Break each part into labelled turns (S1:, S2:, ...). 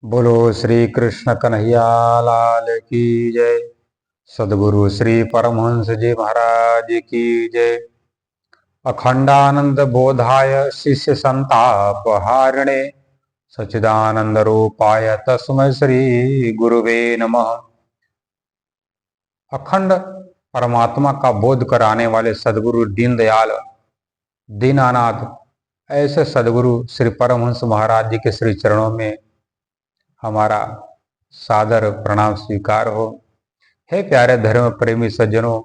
S1: बोलो श्री कृष्ण कन्हैया लाल की जय। सदगुरु श्री परमहंस जी महाराज की जय। अखंडानंद बोधाय शिष्य संताप हारिणे सच्चिदानंद रूपाय तस्मै श्री गुरुवे नमः। अखंड परमात्मा का बोध कराने वाले सदगुरु दीनदयाल दीनानाथ ऐसे सदगुरु श्री परमहंस महाराज जी के श्री चरणों में हमारा सादर प्रणाम स्वीकार हो। हे प्यारे धर्म प्रेमी सज्जनों,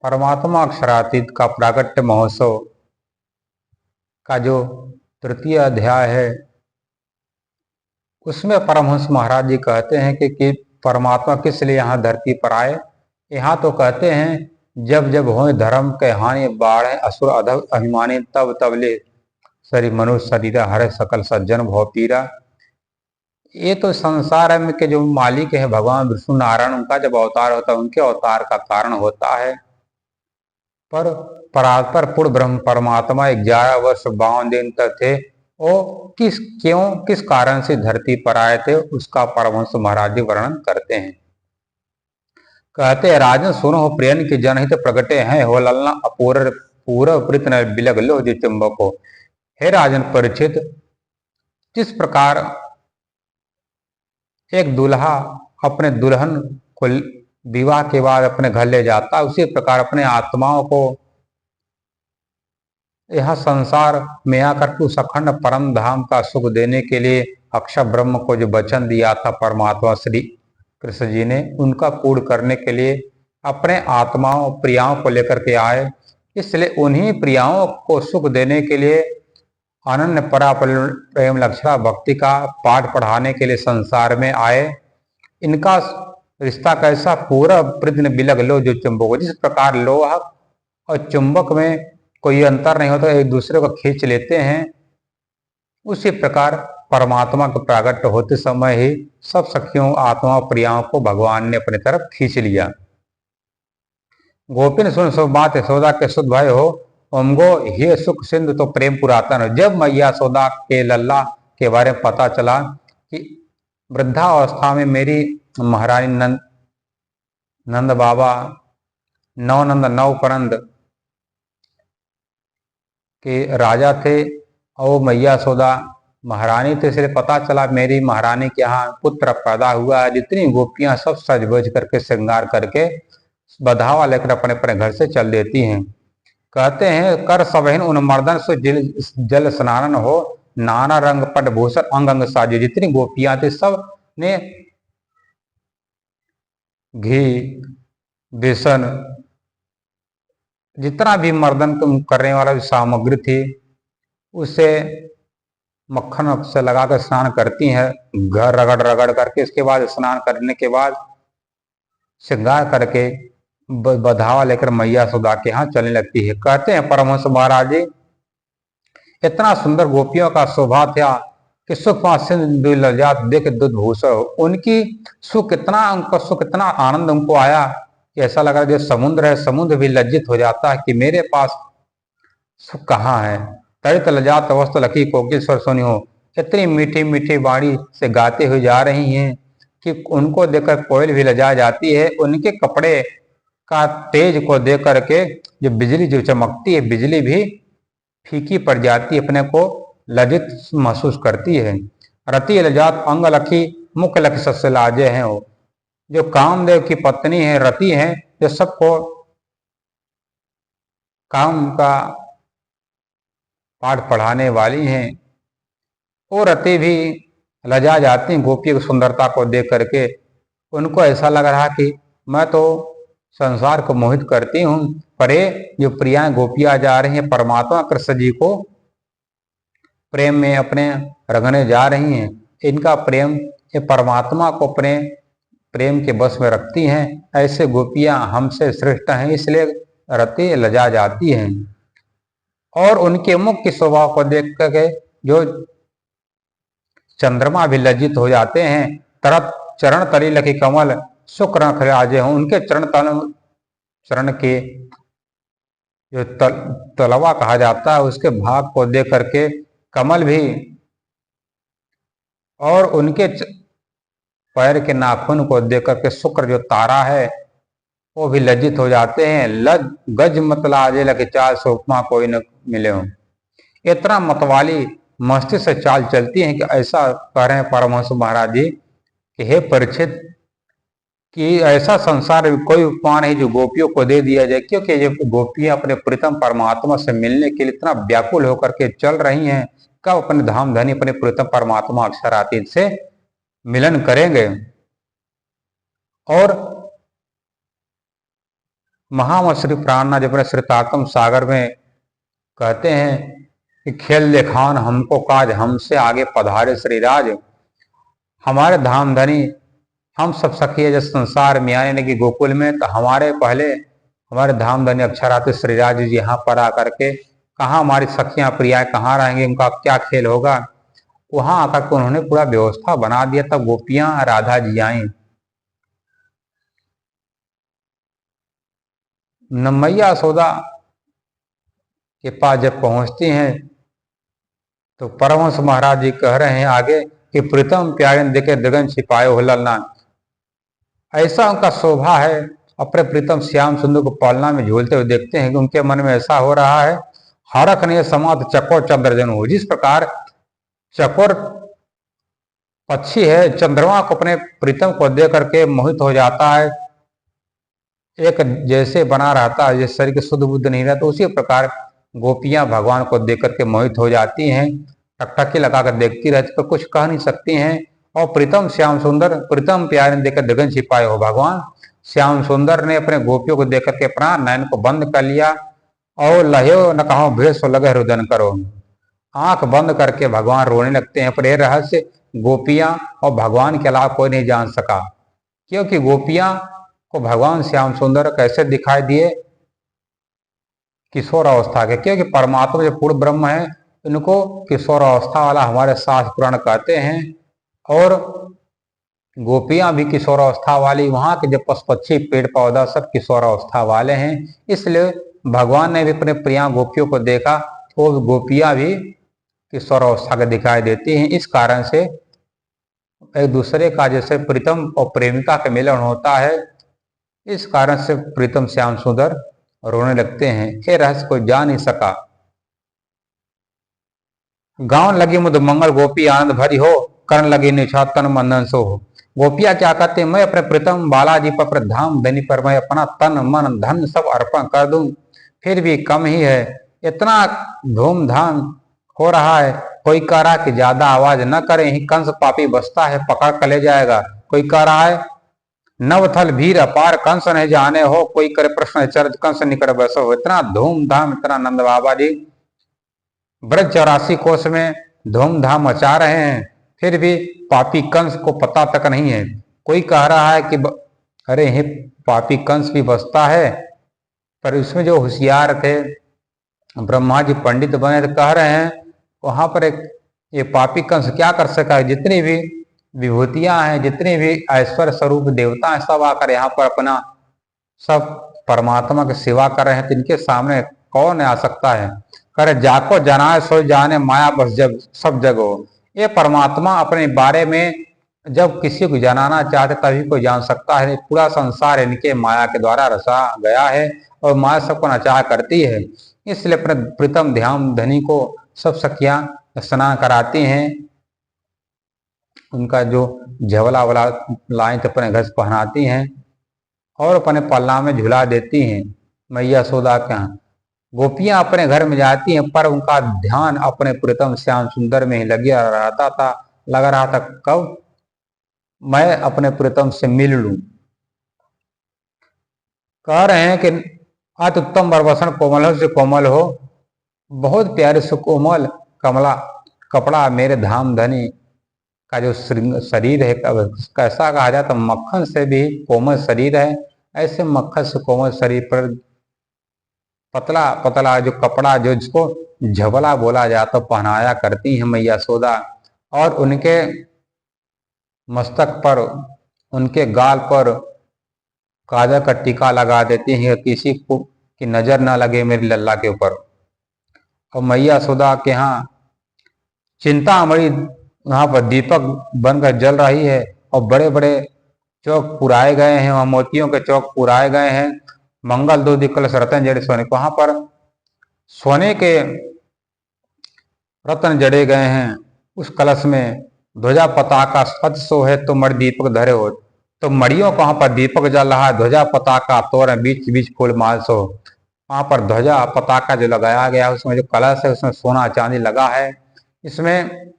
S1: परमात्मा अक्षरातीत का प्राकट्य महोत्सव का जो तृतीय अध्याय है उसमें परमहंस महाराज जी कहते हैं कि परमात्मा किस लिए यहाँ धरती पर आए। यहाँ तो कहते हैं जब जब हो धर्म के हानि बाढ़ असुर अधव अभिमानी तब तब ले सरी मनुष्य शरीर हरे सकल सज्जन भव पीरा। ये तो संसार में के जो मालिक है भगवान विष्णु नारायण, उनका जब अवतार होता है उनके अवतार का कारण होता है। पर परात्पर पूर्ण ब्रह्म परमात्मा 11 वर्ष 52 दिन तक थे। वो किस कारण से धरती पर आए थे उसका परमहंस महाराज जी वर्णन करते हैं। कहते हैं राजन सुनो प्रियन की जनहित प्रगटे हैं हो ललना अपूर्व पूर्व प्रीत न बिलग लो जो चुंबको। हे राजन परीक्षित, जिस प्रकार एक दूल्हा अपने दुल्हन को विवाह के बाद अपने घर ले जाता है, उसी प्रकार अपने आत्माओं को यह संसार में आकर के उस अखंड परम धाम का सुख देने के लिए अक्षर ब्रह्म को जो वचन दिया था परमात्मा श्री कृष्ण जी ने, उनका पूर्ण करने के लिए अपने आत्माओं प्रियाओं को लेकर के आए। इसलिए उन्हीं प्रियाओं को सुख देने के लिए अनन्य परा प्रेम लक्षणा भक्ति का पाठ पढ़ाने के लिए संसार में आए। इनका रिश्ता कैसा, पूरा प्रश्न बिलग लो जो चुंबक। जिस प्रकार लोहा और चुंबक में कोई अंतर नहीं होता, एक दूसरे को खींच लेते हैं, उसी प्रकार परमात्मा को प्राकट्य होते समय ही सब सखियों आत्मा प्रियाओं को भगवान ने अपनी तरफ खींच लिया। गोपिन सुन सो बात यशोदा के शुद्ध भय हो उमगो हे सुख सिंधु तो प्रेम पुरातन हो। जब मैया यशोदा के लल्ला के बारे में पता चला कि वृद्धावस्था में मेरी महारानी नंद बाबा नवनंद नवपनंद के राजा थे और मैया यशोदा महारानी थे, इसलिए पता चला मेरी महारानी के यहाँ पुत्र पैदा हुआ है। जितनी गोपियां सब सज बज करके श्रृंगार करके बधावा लेकर अपने अपने घर से चल देती हैं। कहते हैं कर सबहिन उन मर्दन से जल स्नानन हो नाना रंग पट भूषण अंग अंग साजे। जितनी गोपियां थी सब ने घी बेसन जितना भी मर्दन करने वाला सामग्री थी उसे मक्खन से लगाकर स्नान करती हैं, घर रगड़ रगड़ करके। इसके बाद स्नान करने के बाद श्रृंगार करके बधावा लेकर मैया यशोदा के यहाँ चलने लगती है। कहते हैं परमहंस महाराज जी इतना सुंदर गोपियों का शोभा था कि सुख लजात देख दूध भूषण। उनकी सुख इतना उनका सुख इतना आनंद उनको आया कि ऐसा लगा जो समुद्र है, समुद्र भी लज्जित हो जाता है कि मेरे पास सुख कहाँ है। तरित लजात वस्तु लकी कोकिल स्वर सुनी हो। इतनी मीठी मीठी वाणी से गाते हुए जा रही हैं कि उनको देखकर कोयल भी लजा जाती है। उनके कपड़े का तेज को देख करके जो बिजली जो चमकती है, बिजली भी फीकी पड़ जाती है, अपने को लज्जित महसूस करती है। रति लजात अंग लखी मुख लख सस्य लाजे हैं। वो जो कामदेव की पत्नी है रति है, जो सबको काम का पाठ पढ़ाने वाली हैं, वो रति भी लजा जाती हैं गोपी की सुंदरता को देख करके। उनको ऐसा लग रहा कि मैं तो संसार को मोहित करती हूँ, पर ये जो प्रियाएं गोपियां जा रही हैं परमात्मा कृष्ण जी को प्रेम में अपने रंगने जा रही हैं। इनका प्रेम ये परमात्मा को अपने प्रेम के बस में रखती हैं। ऐसे गोपियां हमसे श्रेष्ठ हैं, इसलिए रति लजा जाती हैं। और उनके मुख की शोभा को देख करके जो चंद्रमा भी लज्जित हो जाते हैं। तरत चरण तली लखी कमल शुक्र खराजे हों। उनके चरण के जो तलवा कहा जाता है उसके भाग को देख करके कमल भी और उनके पैर के नाखून को देख करके शुक्र जो तारा है वो भी लज्जित हो जाते हैं। गज मतलाजे लगे चाल से उपमा कोई न मिले हो। इतना मतवाली मस्ती से चाल चलती है कि ऐसा कह रहे हैं परमहंस महाराज जी कि हे परीक्षित कि ऐसा संसार में कोई उपमा नहीं जो गोपियों को दे दिया जाए, क्योंकि ये गोपियां अपने प्रीतम परमात्मा से मिलने के लिए इतना व्याकुल होकर के चल रही हैं। कब अपने धाम धनी अपने प्रीतम परमात्मा अक्षरातीत से मिलन करेंगे। और महामश्री प्राणनाथ अपने श्रीतातम सागर में कहते हैं कि खेल देखान हमको काज हमसे आगे पधारे श्रीराज। हमारे धाम धनी हम सब सखी जब संसार में आने लगी गोकुल में, तो हमारे पहले हमारे धाम धनी अक्षरातीत श्रीराज जी यहाँ पर आकर के कहाँ हमारी सखियां प्रिया कहाँ रहेंगे, उनका क्या खेल होगा, वहां आकर के उन्होंने पूरा व्यवस्था बना दिया। तब गोपियां राधा जी आई। मैया यशोदा के पास जब पहुंचती हैं तो परमहंस महाराज जी कह रहे हैं आगे कि प्रीतम प्यारे देखे दगन छिपाए हो ललना। ऐसा उनका शोभा है, अपने प्रीतम श्याम सुंदर को पालना में झूलते हुए देखते हैं कि उनके मन में ऐसा हो रहा है हरख ने समात चकोर चंद्रजन हो। जिस प्रकार चकोर पक्षी है चंद्रमा को अपने प्रीतम को देख करके मोहित हो जाता है, एक जैसे बना रहता है, जिस शरीर के शुद्ध बुद्ध नहीं रहता, उसी प्रकार गोपियां भगवान को देख करके मोहित हो जाती हैं, टकटकी लगाकर देखती रहती पर कुछ कह नहीं सकती हैं। और प्रीतम श्याम सुंदर प्रीतम प्यारे ने देखकर दगन छिपाए हो। भगवान श्याम सुंदर ने अपने गोपियों को देख करके अपना नयन को बंद कर लिया और लहो न कहो भीड़ सो लगे रुदन करो। आंख बंद करके भगवान रोने लगते हैं। पर यह रहस्य गोपियां और भगवान के अलावा कोई नहीं जान सका, क्योंकि गोपियां को भगवान श्याम सुंदर कैसे दिखाई दिए किशोर अवस्था के, क्योंकि परमात्मा जो पूर्ण ब्रह्म है इनको किशोर अवस्था वाला हमारे शास्त्र पुराण कहते हैं। और गोपियां भी किशोर अवस्था वाली, वहां के जो पशु पक्षी पेड़ पौधा सब किशोर अवस्था वाले हैं। इसलिए भगवान ने भी अपने प्रिया गोपियों को देखा तो गोपियां भी किशोर अवस्था के दिखाई देती हैं। इस कारण से एक दूसरे का जैसे प्रीतम और प्रेमिका का मिलन होता है, इस कारण से प्रीतम श्याम सुंदर रोने लगते हैं। ये रहस्य कोई जा नहीं सका। गांव लगी मुद मंगल गोपी आनंद भरी हो, करण लगी निशा तन मंदन सो हो। गोपियां क्या कहते हैं, मैं अपने प्रीतम बालाजी पर धाम धनी पर मैं अपना तन मन धन सब अर्पण कर दूं, फिर भी कम ही है। इतना धूमधाम हो रहा है, कोई कह रहा है कि ज्यादा आवाज न करे, ही कंस पापी बसता है पकड़ कर ले जाएगा। कोई कह रहा है नवथल भीर अपार कंस नहीं जाने हो, कोई करे प्रश्न चर्च कंस निकट बसो हो। इतना धूमधाम इतना नंद बाबा जी ब्रज 84 कोष में धूमधाम मचा रहे हैं, फिर भी पापी कंस को पता तक नहीं है। कोई कह रहा है कि अरे हे पापी कंस भी बसता है, पर इसमें जो होशियार थे ब्रह्मा जी पंडित बने तो कह रहे हैं वहां पर एक ये पापी कंस क्या कर सका है। जितनी भी विभूतियां हैं, जितने भी ऐश्वर्य स्वरूप देवता हैं, सब आकर यहाँ पर अपना सब परमात्मा की सेवा कर रहे हैं, तो इनके सामने कौन आ सकता है। करे जाको जनाए सो जाने माया बस जब सब जगो। ये परमात्मा अपने बारे में जब किसी को जनाना चाहते तभी कोई जान सकता है। पूरा संसार इनके माया के द्वारा रचा गया है और माया सबको नचा करती है। इसलिए अपने प्रीतम ध्यान धनी को सब सखियां स्नान कराती हैं, उनका जो झवला वाला लाइन अपने घर से पहनाती हैं और अपने पल्ला में झुला देती हैं। मैया यशोदा के यहाँ गोपियां अपने घर में जाती हैं, पर उनका ध्यान अपने प्रीतम श्याम सुंदर में ही लगा रहा था कब मैं अपने प्रीतम से मिल लूं। कह रहे हैं कि अति उत्तम बरबसन कोमल हो से कोमल हो, बहुत प्यारे से कोमल कमला कपड़ा मेरे धाम धनी का जो शरीर है कैसा कहा जाता, मक्खन से भी कोमल शरीर है। ऐसे मक्खन से कोमल शरीर पर पतला पतला जो कपड़ा जो जिसको झबला बोला जाता पहनाया करती है मैया यशोदा। और उनके मस्तक पर उनके गाल पर काजल का टीका लगा देती है, किसी को की नजर ना लगे मेरी लल्ला के ऊपर। और मैया यशोदा के यहाँ चिंतामणि वहां पर दीपक बनकर जल रही है, और बड़े बड़े चौक पुराए गए हैं, वहां मोतियों के चौक पुराए गए हैं। मंगल दूध कलश रतन जड़े सोने, वहां पर सोने के रत्न जड़े गए हैं। उस कलश में ध्वजा पताका सत सो है तो मर दीपक धरे हो, तो मड़ियों को वहां पर दीपक जल रहा है, ध्वजा पताका तोरण बीच बीच फूल माल सो। वहां पर ध्वजा पताका जो लगाया गया है, उसमें जो कलश है उसमें सोना चांदी लगा है। इसमें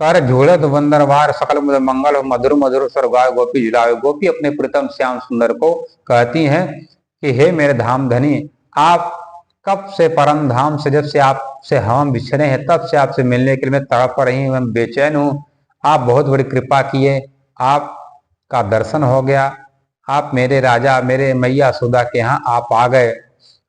S1: कर झूलत वंदरवार सकल मुद मंगल हो, मधुर मधुर स्वर गाय गोपी झुलावे। गोपी अपने प्रीतम श्याम सुंदर को कहती हैं कि हे मेरे धाम धनी, आप कब से परम धाम से, जब से आपसे हम बिछड़े हैं तब से आपसे मिलने के लिए मैं तड़प रही हूँ, मैं बेचैन हूँ। आप बहुत बड़ी कृपा किए, आपका दर्शन हो गया, आप मेरे राजा मेरे मैया सुधा के यहाँ आप आ गए।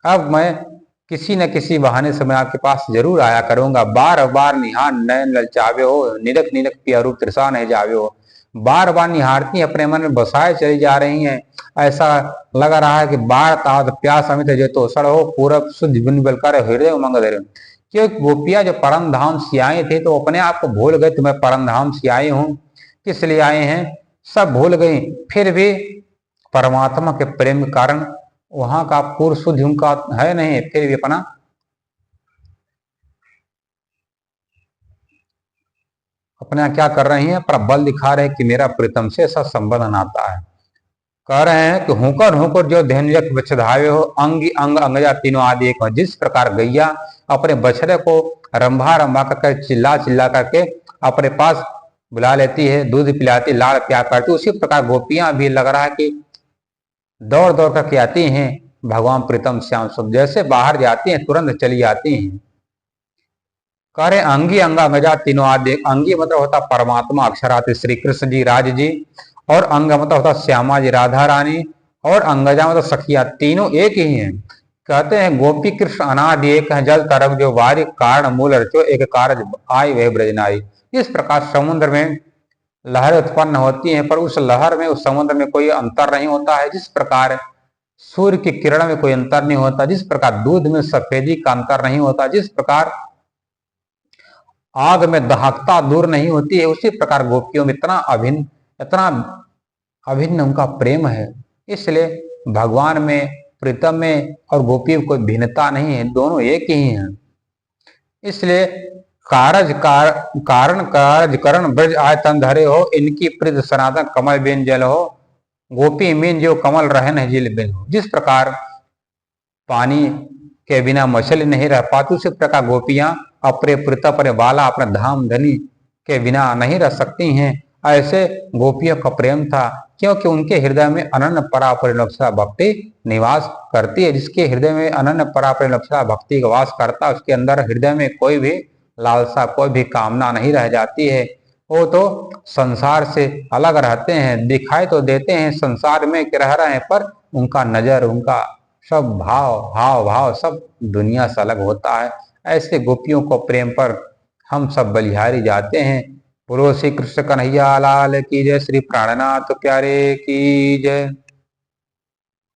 S1: अब मैं किसी न किसी बहाने से मैं आपके पास जरूर आया करूंगा। बार बार निहार नयन ललचावे हो, निरख निरख पिया रूप तृषा नहीं जावे हो। बार बार निहारती अपने मन में बसाए चली जा रही हैं। ऐसा लग रहा है कि बार तात प्यास अमित जो तो सड़ हो, पूरब शुद्ध बिन बलकर हृदय उमंग धरे। क्यों गोपियां जो परम धाम से आए थे तो अपने आप को भूल गए, तो मैं परम धाम से आई हूँ, किस लिए आए हैं सब भूल गई। फिर भी परमात्मा के प्रेम के कारण वहां का पूर्व शुद्ध उनका है नहीं, फिर भी अपना क्या कर रही हैं, पर बल दिखा रहे हैं कि मेरा प्रीतम से ऐसा संबंध नाता है। कह रहे हैं कि हुकर हुकर जो धैन्यक बछधावे हो, अंग अंग अंगजा तीनों आदि एक हो। जिस प्रकार गैया अपने बछड़े को रंभा रंभा करके चिल्ला चिल्ला करके अपने पास बुला लेती है, दूध पिलाती, लाड़ प्यार करती, उसी प्रकार गोपियां भी लग रहा है कि दौड़ दौड़ करके आती हैं भगवान प्रीतम श्याम सुंदर। जैसे बाहर जाती हैं तुरंत चली आती हैं। कह रहे अंगी अंगा अंगजा तीनों आदि। अंगी मतलब होता परमात्मा अक्षराते श्री कृष्ण जी राज जी, और अंग मतलब होता श्यामा जी राधा रानी, और अंगजा मतलब सखिया, तीनों एक ही हैं। कहते हैं गोपी कृष्ण अनादि एक है, जल तरंग जो वारी कारण मूल रचो एक कारज आय वह ब्रजनाई। इस प्रकार समुद्र में लहरें उत्पन्न होती हैं, पर उस लहर में उस समुद्र में कोई अंतर नहीं होता है। जिस प्रकार सूर्य की किरण में कोई अंतर नहीं होता, जिस प्रकार दूध में सफेदी का अंतर नहीं होता, जिस प्रकार आग में दहकता दूर नहीं होती है, उसी प्रकार गोपियों में इतना अभिन्न उनका प्रेम है। इसलिए भगवान में प्रीतम में और गोपी में कोई भिन्नता नहीं है, दोनों एक ही हैं। इसलिए कारण कारज करण ब्रज आयतन धरे हो, इनकी प्रीत सनातन कमल बिन जल हो। गोपी मीन जो कमल रहन है जिल बिन हो। जिस प्रकार पानी के बिना मछली नहीं रह पाती, उसी प्रकार गोपियां अपने प्रीत अपने बाला अपने धाम धनी के बिना नहीं रह सकती हैं। ऐसे गोपियों का प्रेम था, क्योंकि उनके हृदय में अनन्य परापरिलक्षणा भक्ति निवास करती है। जिसके हृदय में अनन्य परापरिलक्षणा भक्ति का वास करता है, उसके अंदर हृदय में कोई भी लालसा कोई भी कामना नहीं रह जाती है। वो तो संसार से अलग रहते हैं, दिखाई तो देते हैं संसार में कि रह रहे हैं, पर उनका नजर उनका सब हाव भाव सब दुनिया से अलग होता है। ऐसे गोपियों को प्रेम पर हम सब बलिहारी जाते हैं। बोलो श्री कृष्ण कन्हैया लाल की जय, श्री प्राणनाथ प्यारे की जय।